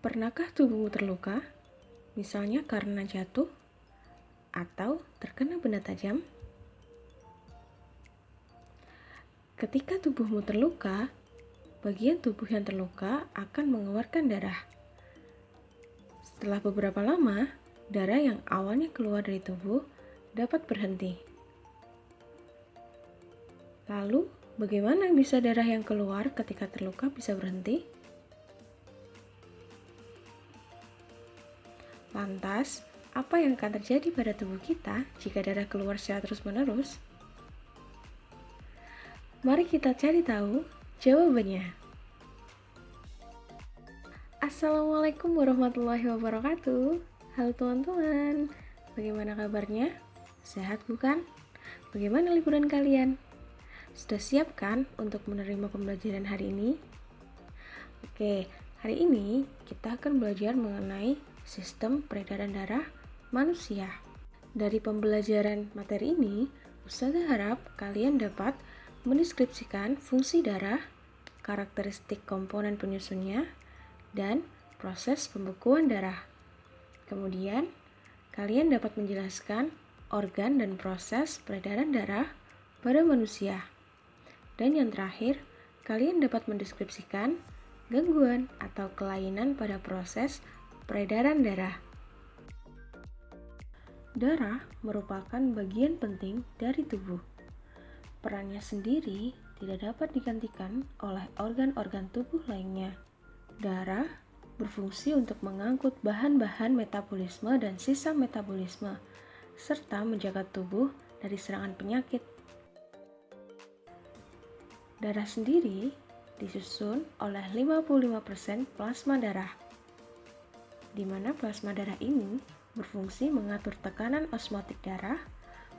Pernahkah tubuhmu terluka? Misalnya karena jatuh atau terkena benda tajam? Ketika tubuhmu terluka, bagian tubuh yang terluka akan mengeluarkan darah. Setelah beberapa lama, darah yang awalnya keluar dari tubuh dapat berhenti. Lalu, bagaimana bisa darah yang keluar ketika terluka bisa berhenti? Lantas, apa yang akan terjadi pada tubuh kita jika darah keluar secara terus-menerus? Mari kita cari tahu jawabannya. Assalamualaikum warahmatullahi wabarakatuh. Halo teman-teman, bagaimana kabarnya? Sehat bukan? Bagaimana liburan kalian? Sudah siap kan untuk menerima pembelajaran hari ini? Oke, hari ini kita akan belajar mengenai sistem peredaran darah manusia. Dari pembelajaran materi ini, Ustazah harap kalian dapat mendeskripsikan fungsi darah, karakteristik komponen penyusunnya, dan proses pembekuan darah. Kemudian, kalian dapat menjelaskan organ dan proses peredaran darah pada manusia. Dan yang terakhir, kalian dapat mendeskripsikan gangguan atau kelainan pada proses peredaran darah. Darah merupakan bagian penting dari tubuh. Perannya sendiri tidak dapat digantikan oleh organ-organ tubuh lainnya. Darah berfungsi untuk mengangkut bahan-bahan metabolisme dan sisa metabolisme, serta menjaga tubuh dari serangan penyakit. Darah sendiri disusun oleh 55% plasma darah, di mana plasma darah ini berfungsi mengatur tekanan osmotik darah,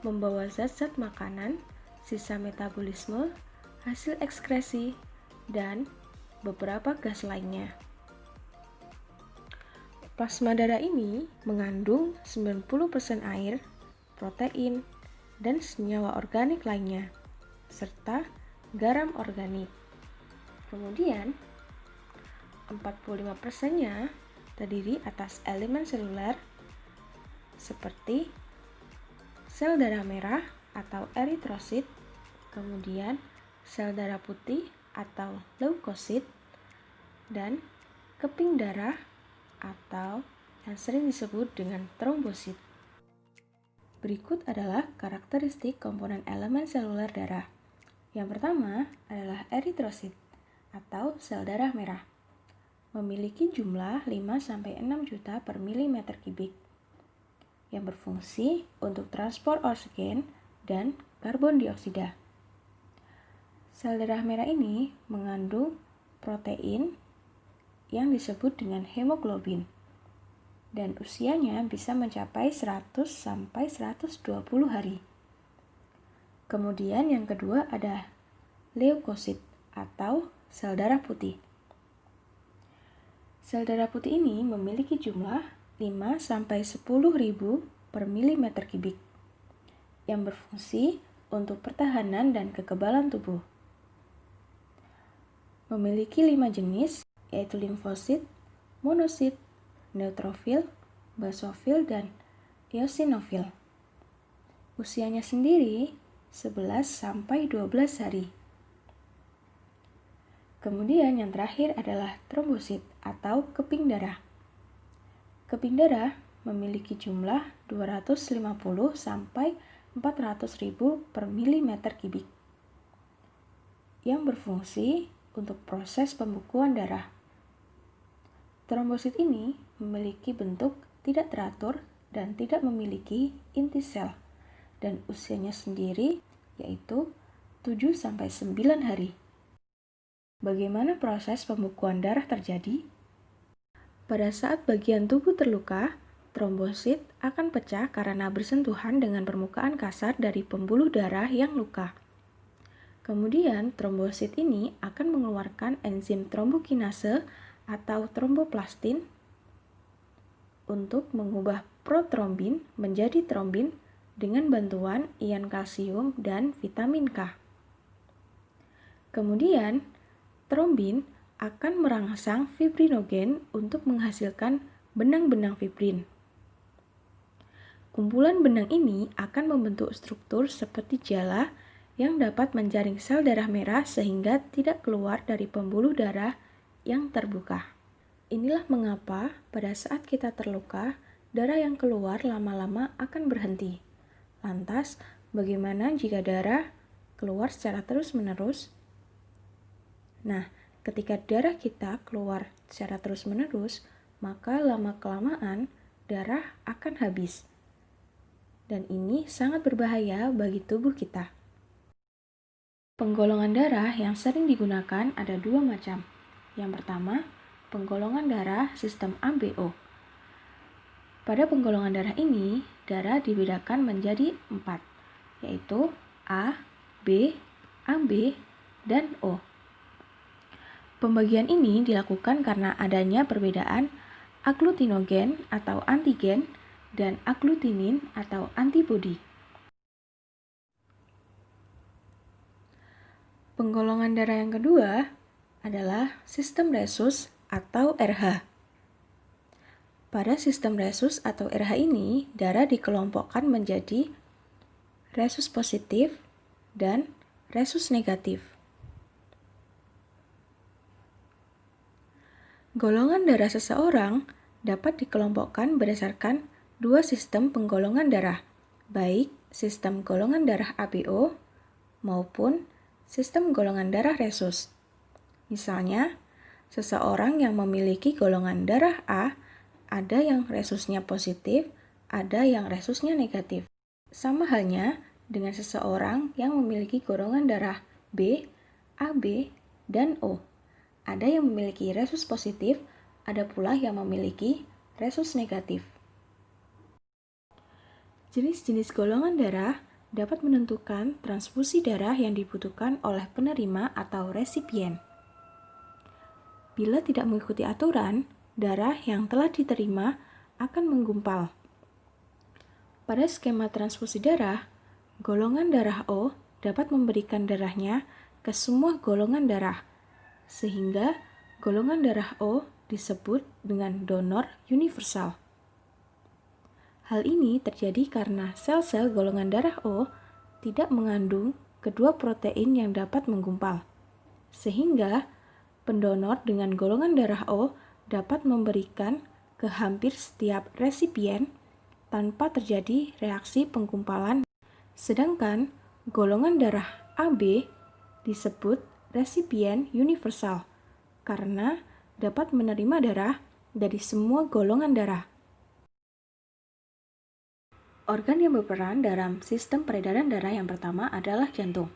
membawa zat-zat makanan, sisa metabolisme, hasil ekskresi, dan beberapa gas lainnya. Plasma darah ini mengandung 90% air, protein, dan senyawa organik lainnya, serta garam organik. Kemudian, 45%-nya terdiri atas elemen seluler seperti sel darah merah atau eritrosit, kemudian sel darah putih atau leukosit, dan keping darah atau yang sering disebut dengan trombosit. Berikut adalah karakteristik komponen elemen seluler darah. Yang pertama adalah eritrosit atau sel darah merah. Memiliki jumlah 5-6 juta per milimeter kubik yang berfungsi untuk transport oksigen dan karbon dioksida. Sel darah merah ini mengandung protein yang disebut dengan hemoglobin dan usianya bisa mencapai 100-120 hari. Kemudian yang kedua ada leukosit atau sel darah putih. Sel darah putih ini memiliki jumlah 5-10.000 per milimeter kubik yang berfungsi untuk pertahanan dan kekebalan tubuh. Memiliki 5 jenis, yaitu limfosit, monosit, neutrofil, basofil, dan eosinofil. Usianya sendiri 11-12 hari. Kemudian yang terakhir adalah trombosit atau keping darah. Keping darah memiliki jumlah 250-400.000 per milimeter kubik yang berfungsi untuk proses pembekuan darah. Trombosit ini memiliki bentuk tidak teratur dan tidak memiliki inti sel, dan usianya sendiri yaitu 7-9 hari. Bagaimana proses pembekuan darah terjadi? Pada saat bagian tubuh terluka, trombosit akan pecah karena bersentuhan dengan permukaan kasar dari pembuluh darah yang luka. Kemudian, trombosit ini akan mengeluarkan enzim trombokinase atau tromboplastin untuk mengubah protrombin menjadi trombin dengan bantuan ion kalsium dan vitamin K. Kemudian, trombin akan merangsang fibrinogen untuk menghasilkan benang-benang fibrin. Kumpulan benang ini akan membentuk struktur seperti jala yang dapat menjaring sel darah merah sehingga tidak keluar dari pembuluh darah yang terbuka. Inilah mengapa pada saat kita terluka, darah yang keluar lama-lama akan berhenti. Lantas, bagaimana jika darah keluar secara terus-menerus? Nah, ketika darah kita keluar secara terus-menerus, maka lama-kelamaan darah akan habis. Dan ini sangat berbahaya bagi tubuh kita. Penggolongan darah yang sering digunakan ada dua macam. Yang pertama, penggolongan darah sistem ABO. Pada penggolongan darah ini, darah dibedakan menjadi 4, yaitu A, B, AB, dan O. Pembagian ini dilakukan karena adanya perbedaan agglutinogen atau antigen dan agglutinin atau antibodi. Penggolongan darah yang kedua adalah sistem rhesus atau RH. Pada sistem rhesus atau RH ini, darah dikelompokkan menjadi rhesus positif dan rhesus negatif. Golongan darah seseorang dapat dikelompokkan berdasarkan dua sistem penggolongan darah, baik sistem golongan darah ABO maupun sistem golongan darah rhesus. Misalnya, seseorang yang memiliki golongan darah A, ada yang rhesusnya positif, ada yang rhesusnya negatif. Sama halnya dengan seseorang yang memiliki golongan darah B, AB, dan O. Ada yang memiliki rhesus positif, ada pula yang memiliki rhesus negatif. Jenis-jenis golongan darah dapat menentukan transfusi darah yang dibutuhkan oleh penerima atau resipien. Bila tidak mengikuti aturan, darah yang telah diterima akan menggumpal. Pada skema transfusi darah, golongan darah O dapat memberikan darahnya ke semua golongan darah, sehingga golongan darah O disebut dengan donor universal. Hal ini terjadi karena sel-sel golongan darah O tidak mengandung kedua protein yang dapat menggumpal, sehingga pendonor dengan golongan darah O dapat memberikan ke hampir setiap resipien tanpa terjadi reaksi penggumpalan, sedangkan golongan darah AB disebut resipien universal karena dapat menerima darah dari semua golongan darah. Organ yang berperan dalam sistem peredaran darah yang pertama adalah jantung.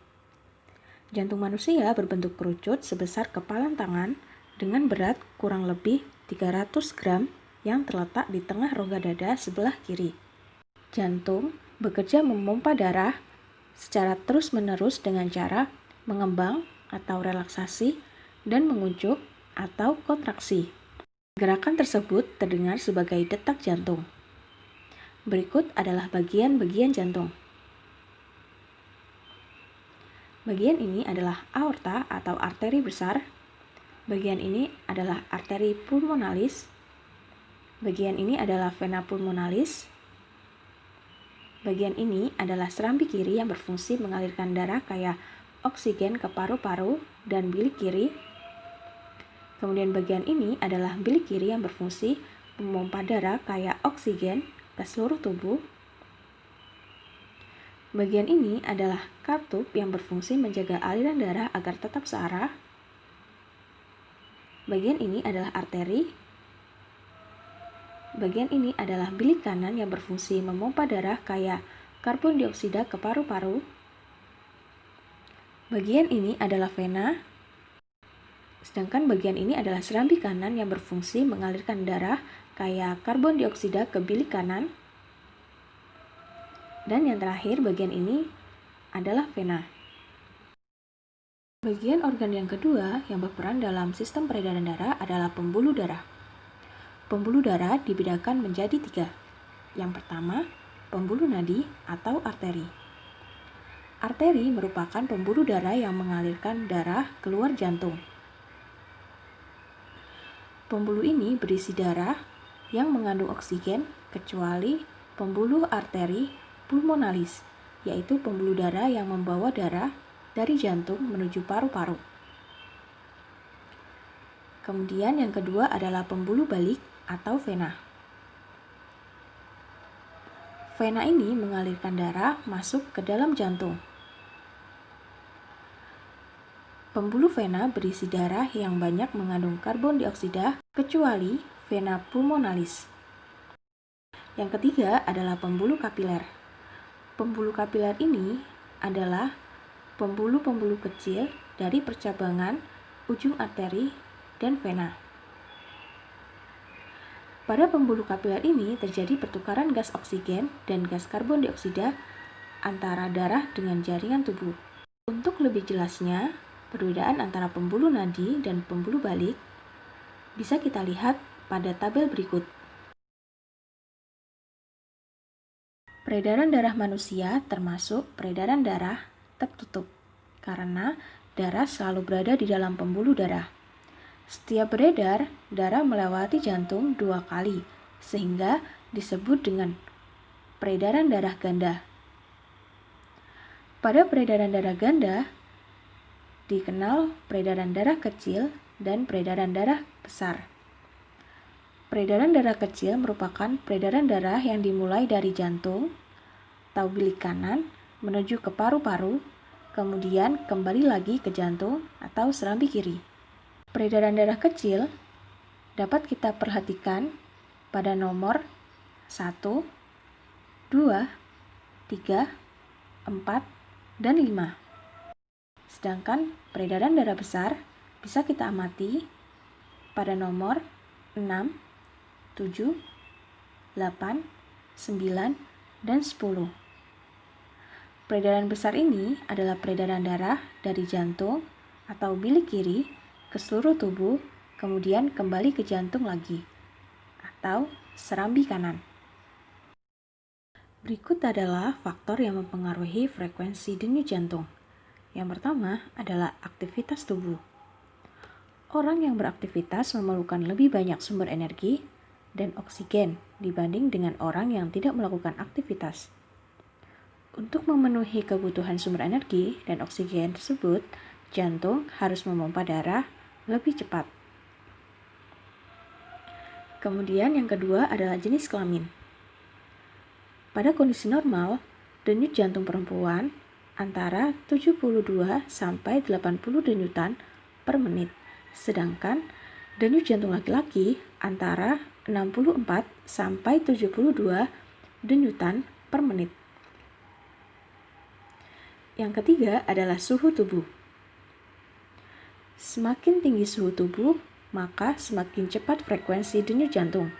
Jantung manusia berbentuk kerucut sebesar kepalan tangan dengan berat kurang lebih 300 gram yang terletak di tengah rongga dada sebelah kiri. Jantung bekerja memompa darah secara terus-menerus dengan cara mengembang atau relaksasi dan menguncup atau kontraksi. Gerakan tersebut terdengar sebagai detak jantung. Berikut adalah bagian-bagian jantung. Bagian ini adalah aorta atau arteri besar. Bagian ini adalah arteri pulmonalis. Bagian ini adalah vena pulmonalis. Bagian ini adalah serambi kiri yang berfungsi mengalirkan darah kaya oksigen ke paru-paru dan bilik kiri. Kemudian bagian ini adalah bilik kiri yang berfungsi memompa darah kaya oksigen ke seluruh tubuh. Bagian ini adalah katup yang berfungsi menjaga aliran darah agar tetap searah. Bagian ini adalah arteri. Bagian ini adalah bilik kanan yang berfungsi memompa darah kaya karbon dioksida ke paru-paru. Bagian ini adalah vena. Sedangkan bagian ini adalah serambi kanan yang berfungsi mengalirkan darah kaya karbon dioksida ke bilik kanan. Dan yang terakhir, bagian ini adalah vena. Bagian organ yang kedua yang berperan dalam sistem peredaran darah adalah pembuluh darah. Pembuluh darah dibedakan menjadi 3. Yang pertama, pembuluh nadi atau arteri. Arteri merupakan pembuluh darah yang mengalirkan darah keluar jantung. Pembuluh ini berisi darah yang mengandung oksigen kecuali pembuluh arteri pulmonalis, yaitu pembuluh darah yang membawa darah dari jantung menuju paru-paru. Kemudian yang kedua adalah pembuluh balik atau vena. Vena ini mengalirkan darah masuk ke dalam jantung. Pembuluh vena berisi darah yang banyak mengandung karbon dioksida kecuali vena pulmonalis. Yang ketiga adalah pembuluh kapiler. Pembuluh kapiler ini adalah pembuluh-pembuluh kecil dari percabangan ujung arteri dan vena. Pada pembuluh kapiler ini terjadi pertukaran gas oksigen dan gas karbon dioksida antara darah dengan jaringan tubuh. Untuk lebih jelasnya, perbedaan antara pembuluh nadi dan pembuluh balik bisa kita lihat pada tabel berikut. Peredaran darah manusia termasuk peredaran darah tertutup, karena darah selalu berada di dalam pembuluh darah. Setiap beredar, darah melewati jantung 2 kali, sehingga disebut dengan peredaran darah ganda. Pada peredaran darah ganda, dikenal peredaran darah kecil dan peredaran darah besar. Peredaran darah kecil merupakan peredaran darah yang dimulai dari jantung atau bilik kanan menuju ke paru-paru, kemudian kembali lagi ke jantung atau serambi kiri. Peredaran darah kecil dapat kita perhatikan pada nomor 1, 2, 3, 4, dan 5. Sedangkan peredaran darah besar bisa kita amati pada nomor 6, 7, 8, 9, dan 10. Peredaran besar ini adalah peredaran darah dari jantung atau bilik kiri ke seluruh tubuh, kemudian kembali ke jantung lagi, atau serambi kanan. Berikut adalah faktor yang mempengaruhi frekuensi denyut jantung. Yang pertama adalah aktivitas tubuh. Orang yang beraktivitas memerlukan lebih banyak sumber energi dan oksigen dibanding dengan orang yang tidak melakukan aktivitas. Untuk memenuhi kebutuhan sumber energi dan oksigen tersebut, jantung harus memompa darah lebih cepat. Kemudian yang kedua adalah jenis kelamin. Pada kondisi normal, denyut jantung perempuan antara 72 sampai 80 denyutan per menit, sedangkan denyut jantung laki-laki antara 64 sampai 72 denyutan per menit. Yang ketiga adalah suhu tubuh. Semakin tinggi suhu tubuh, maka semakin cepat frekuensi denyut jantung.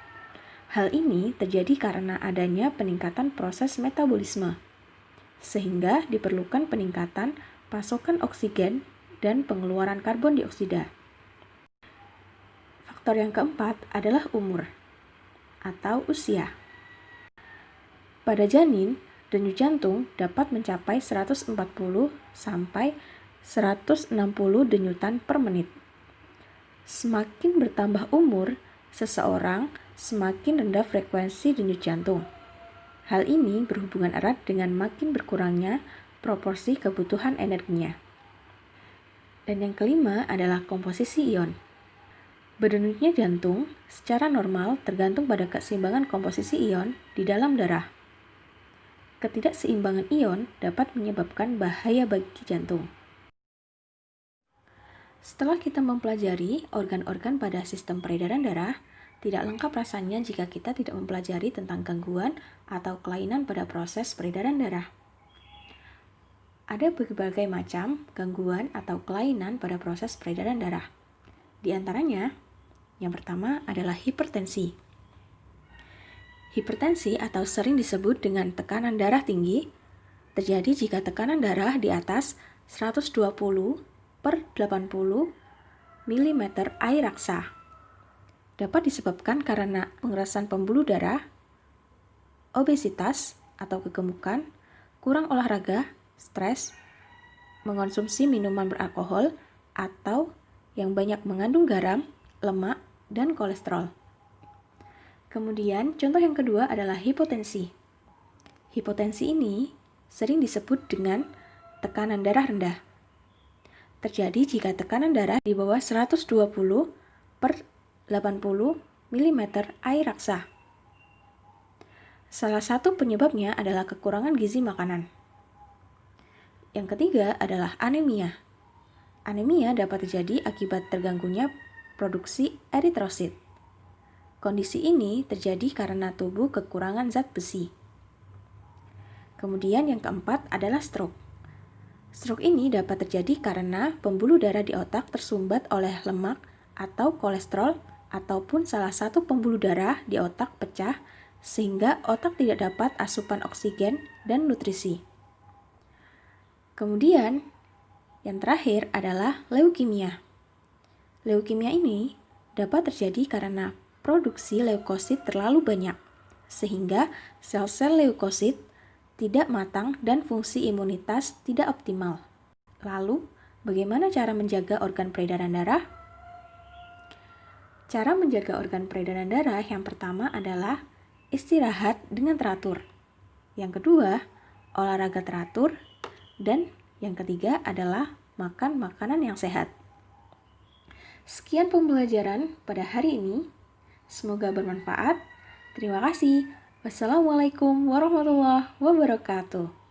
Hal ini terjadi karena adanya peningkatan proses metabolisme, sehingga diperlukan peningkatan pasokan oksigen dan pengeluaran karbon dioksida. Faktor yang keempat adalah umur atau usia. Pada janin, denyut jantung dapat mencapai 140 sampai 160 denyutan per menit. Semakin bertambah umur seseorang, semakin rendah frekuensi denyut jantung. Hal ini berhubungan erat dengan makin berkurangnya proporsi kebutuhan energinya. Dan yang kelima adalah komposisi ion. Berdenyutnya jantung secara normal tergantung pada keseimbangan komposisi ion di dalam darah. Ketidakseimbangan ion dapat menyebabkan bahaya bagi jantung. Setelah kita mempelajari organ-organ pada sistem peredaran darah, tidak lengkap rasanya jika kita tidak mempelajari tentang gangguan atau kelainan pada proses peredaran darah. Ada berbagai macam gangguan atau kelainan pada proses peredaran darah. Di antaranya, yang pertama adalah hipertensi. Hipertensi atau sering disebut dengan tekanan darah tinggi terjadi jika tekanan darah di atas 120/80 mm air raksa. Dapat disebabkan karena pengerasan pembuluh darah, obesitas atau kegemukan, kurang olahraga, stres, mengonsumsi minuman beralkohol, atau yang banyak mengandung garam, lemak, dan kolesterol. Kemudian, contoh yang kedua adalah hipotensi. Hipotensi ini sering disebut dengan tekanan darah rendah. Terjadi jika tekanan darah di bawah 120 per 80 mm air raksa. Salah satu penyebabnya adalah kekurangan gizi makanan. Yang ketiga adalah anemia. Anemia dapat terjadi akibat terganggunya produksi eritrosit. Kondisi ini terjadi karena tubuh kekurangan zat besi. Kemudian yang keempat adalah stroke. Stroke ini dapat terjadi karena pembuluh darah di otak tersumbat oleh lemak atau kolesterol ataupun salah satu pembuluh darah di otak pecah sehingga otak tidak dapat asupan oksigen dan nutrisi. Kemudian, yang terakhir adalah leukemia. Leukemia ini dapat terjadi karena produksi leukosit terlalu banyak, sehingga sel-sel leukosit tidak matang dan fungsi imunitas tidak optimal. Lalu, bagaimana cara menjaga organ peredaran darah? Cara menjaga organ peredaran darah yang pertama adalah istirahat dengan teratur. Yang kedua, olahraga teratur. Dan yang ketiga adalah makan makanan yang sehat. Sekian pembelajaran pada hari ini. Semoga bermanfaat. Terima kasih. Wassalamualaikum warahmatullahi wabarakatuh.